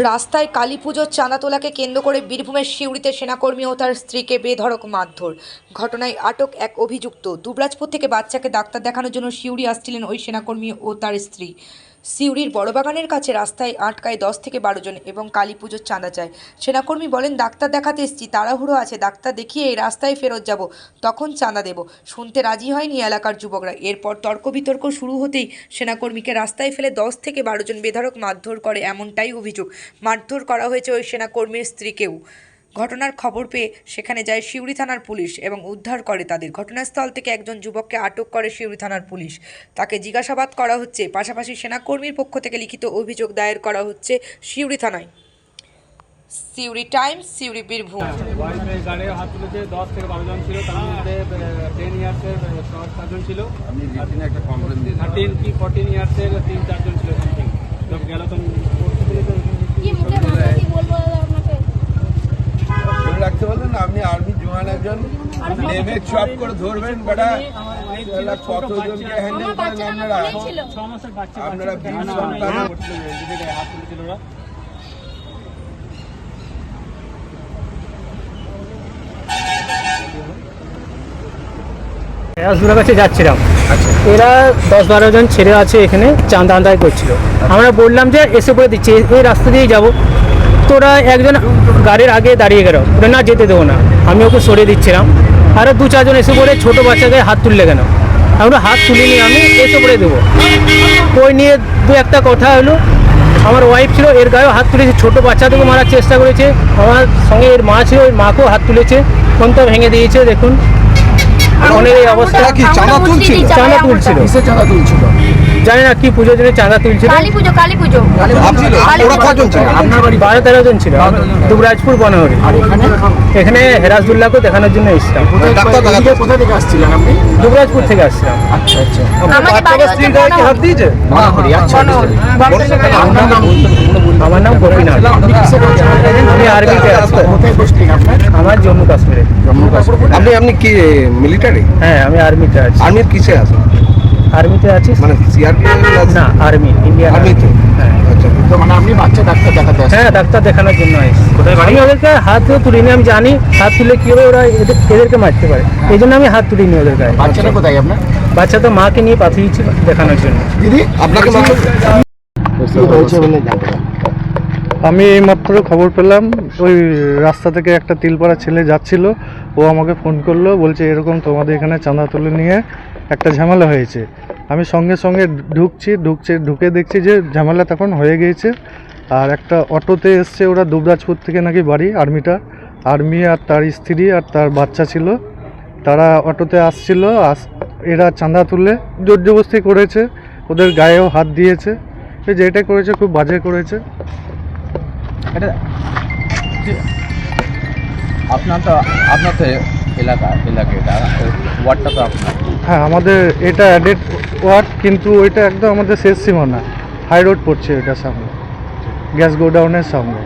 রাস্তায় কালী পুজোর চাঁদা তোলাকে কেন্দ্র করে বীরভূমের সিউড়িতে সেনাকর্মী ও তার স্ত্রীকে বেধড়ক মারধর। ঘটনায় আটক এক অভিযুক্ত। দুবরাজপুর থেকে বাচ্চাকে ডাক্তার দেখানোর জন্য সিউড়ি আসছিলেন ওই সেনাকর্মী ও তার স্ত্রী। সিউড়ির বড়বাগানের কাছে রাস্তায় আটকায় 10 থেকে 12 জন এবং কালী পুজোর চাঁদা চায়। সেনাকর্মী বলেন, ডাক্তার দেখাতে এসেছি, তাড়াহুড়ো আছে, ডাক্তার দেখিয়ে এই রাস্তায় ফেরত যাব, তখন চাঁদা দেব। শুনতে রাজি হয়নি এলাকার যুবকরা। এরপর তর্ক বিতর্ক শুরু হতেই সেনাকর্মীকে রাস্তায় ফেলে 10 থেকে 12 জন বেধড়ক মারধর করে, এমনটাই অভিযোগ। মারধর করা হয়েছে ওই সেনাকর্মীর স্ত্রীকেও। ঘটনার খবর পেয়ে সেখানে যায় সিউড়ি থানার পুলিশ এবং উদ্ধার করে তাদের। ঘটনাস্থল থেকে একজন যুবককে আটক করে সিউড়ি থানার পুলিশ। তাকে জিজ্ঞাসাবাদ করা হচ্ছে। পাশাপাশি সেনাকর্মীর পক্ষ থেকে লিখিত অভিযোগ দায়ের করা হচ্ছে সিউড়ি থানায়। সিউড়ি টাইমস, সিউড়ি, বীরভূম। গাড়ি হাত তুলেছে 10 থেকে 12 জন ছিল, তার মধ্যে 10 ইয়ার্সের 7 জন ছিল, একটা কমপ্লেন দিয়ে 13 কি 14 ইয়ার্সের 3-4 জন ছিল। সামথিং সব গেল তো রাখতে বললেন না, আপনি আর্মি জওয়ান একজন, নেমে চপ করে ধরবেন বেটা। কতজনকে হ্যান্ডেল করেন আপনারা? 6 মাসের বাচ্চা আপনারা হাত তুলেছিল ওরা। রাজদুলার কাছে যাচ্ছিলাম, এরা 10-12 জন ছেলে আছে এখানে চাঁদা আদায় করছিল। আমরা বললাম যে এসে পড়ে দিচ্ছি, এই রাস্তা দিয়েই যাবো। তোরা একজন গাড়ির আগে দাঁড়িয়ে গেল, ওরা না যেতে দেবো না, আমি ওকে সরিয়ে দিচ্ছিলাম। আরও 2-4 জন এসে পড়ে ছোটো বাচ্চাকে হাত তুললে কেন? আমরা হাত তুলিনি, আমি এসে পড়ে দেবো। ওই নিয়ে 2-1টা কথা হলো। আমার ওয়াইফ ছিল, এর গায়েও হাত তুলেছে, ছোটো বাচ্চাদেরকে মারার চেষ্টা করেছে। আমার সঙ্গে এর মা ছিল, এর মাকেও হাত তুলেছে, ফোনটা ভেঙে দিয়েছে। দেখুন অনেক এই অবস্থা। কি চাঁদা তুলছিল? চাঁদা তুলছিল, কিসে চাঁদা তুলছিল জানি না কি পুজোর জন্য চাঁদা তুলছিল। কালী পুজো ওরা কজন ছিল? আপনার বাড়ি 12-13 জন ছিল, দুবরাজপুর বনহরি। এখানে হেরাজদুল্লাহকে দেখানোর জন্য এসেছিলাম। ডাক্তার দেখাতে কোথা থেকে আসছিলেন আপনি? দুবরাজপুর থেকে আসছিলাম। আচ্ছা আচ্ছা। হাত দিয়েছে বনহরি। আচ্ছা। আমার নাম গোপীনাথ, আমি আর্মিতে আছি। আমার জম্মু কাশ্মীরে। আপনি কি মিলিটারি? হ্যাঁ, আমি আর্মিতে আছি। আর্মির কিসে আছেন? আর্মিতে আছি, মানে সিআরপিএফ না আর্মি, ইন্ডিয়ান আর্মিতে। হ্যাঁ। আচ্ছা, তো মানে আপনি বাচ্চা ডাক্তার দেখাতে আসেন? হ্যাঁ, ডাক্তার দেখানোর জন্য আসি। আমি ওদেরকে হাত তুলিনি, আমি জানি হাত তুলে কী হবে, ওরা এদেরকে মারতে পারে, এই জন্য আমি হাত তুলিনি ওদের গায়ে। বাচ্চাটা কোথায় আপনার? বাচ্চা তো মাকে নিয়ে পাঠিয়েছি দেখানোর জন্য। দিদি আপনাকে আমি এইমাত্র খবর পেলাম, ওই রাস্তা থেকে একটা তিলপাড়া ছেলে যাচ্ছিল, ও আমাকে ফোন করলো, বলছে এরকম তোমাদের এখানে চাঁদা তুলে নিয়ে একটা ঝামেলা হয়েছে। আমি সঙ্গে সঙ্গে ঢুকে দেখছি যে ঝামেলা তখন হয়ে গিয়েছে। আর একটা অটোতে এসছে, ওরা দুবরাজপুর থেকে নাকি বাড়ি, আর্মি আর তার স্ত্রী আর তার বাচ্চা ছিল। তারা অটোতে আসছিল, এরা চাঁদা তুলে জোর জবরদস্তি করেছে, ওদের গায়েও হাত দিয়েছে। যেটা করেছে খুব বাজে করেছে। আপনার তো এলাকা ওয়ার্ডটা তো আপনার। হ্যাঁ, আমাদের এটা অ্যাডেড ওয়ার্ড, কিন্তু ওইটা একদম আমাদের শেষ সীমানা, হাই রোড পড়ছে ওইটার সামনে, গ্যাস গোডাউনের সামনে।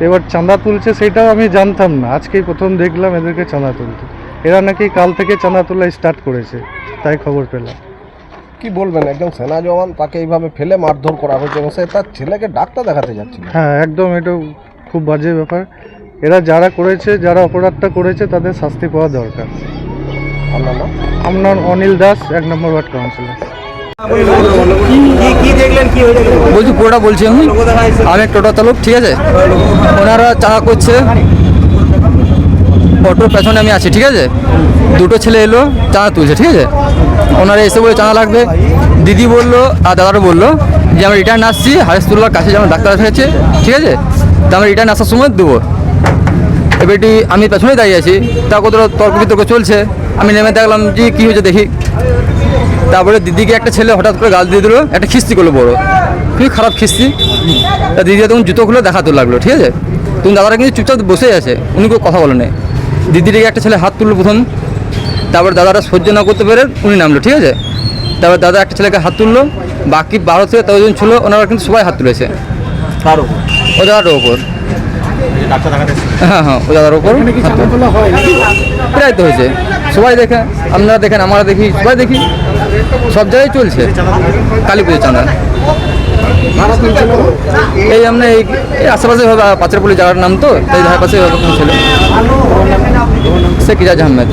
এবার চাঁদা তুলছে সেটাও আমি জানতাম না, আজকেই প্রথম দেখলাম এদেরকে চাঁদা তুলতে। এরা নাকি কাল থেকে চাঁদা তোলা স্টার্ট করেছে, তাই খবর পেলাম। কি বলবেন, একজন সেনা জওয়ান, তাকে এইভাবে ফেলে মারধর করা হয়েছে এবং সে তার ছেলেকে ডাক্তার দেখাতে যাচ্ছিল। হ্যাঁ, একদম এটা খুব বাজে ব্যাপার। এরা যারা করেছে, যারা অপরাধটা করেছে, তাদের শাস্তি পাওয়া দরকার। আপনার নাম? আমার অনিল দাস, 1 নম্বর ওয়ার্ড কাউন্সিলর। বলছি পুরোটা বলছি আমি টোটো চালক, ঠিক আছে? ওনারা চাঁদা করছে, অটোর পেছনে আমি আছি, ঠিক আছে? 2টো ছেলে এলো, চাঁদা তুলছে, ঠিক আছে? ওনারা এসে বলে চাঁদা লাগবে। দিদি বললো আর দাদারও বললো যে আমরা রিটার্ন আসছি হারেসতুল্লার কাছে, যেমন ডাক্তার দেখাচ্ছে, ঠিক আছে? তো আমরা রিটার্ন আসার সময় দেবো। এবারটি আমি পেছনেই দাঁড়িয়ে আছি, তা কত তর্ক বিতর্ক চলছে। আমি নেমে দেখলাম যে কী হয়েছে দেখি। তারপরে দিদিকে একটা ছেলে হঠাৎ করে গাল দিয়ে দিল, একটা খিস্তি করলো বড়ো, খুবই খারাপ খিস্তি। তা দিদি তখন জুতো খুলে দেখাতে লাগলো, ঠিক আছে? তখন দাদারা কিন্তু চুপচাপ বসেই আছে, উনি কেউ কথা বলে নেই। দিদিকে একটা ছেলে হাত তুললো প্রথম, তারপর দাদারা সহ্য না করতে পেরে উনি নামলো, ঠিক আছে? তারপর দাদা একটা ছেলেকে হাত তুললো, বাকি 12 থেকে 13 জন ছিল, ওনারা কিন্তু সবাই হাত তুলেছে। ও দাদাটার ওপর, হ্যাঁ, ও দাদার ওপর প্রায় তো হয়েছে। সবাই দেখে, আপনারা দেখেন, আমরা দেখি, সবাই দেখি। সব জায়গায় চলছে কালী পুজোর চাঁদা। এই আমরা এই আশেপাশে পাচারপুলি জায়গার নাম তো এই ধারে পাশে ছিল সে কিরাজ আহমেদ।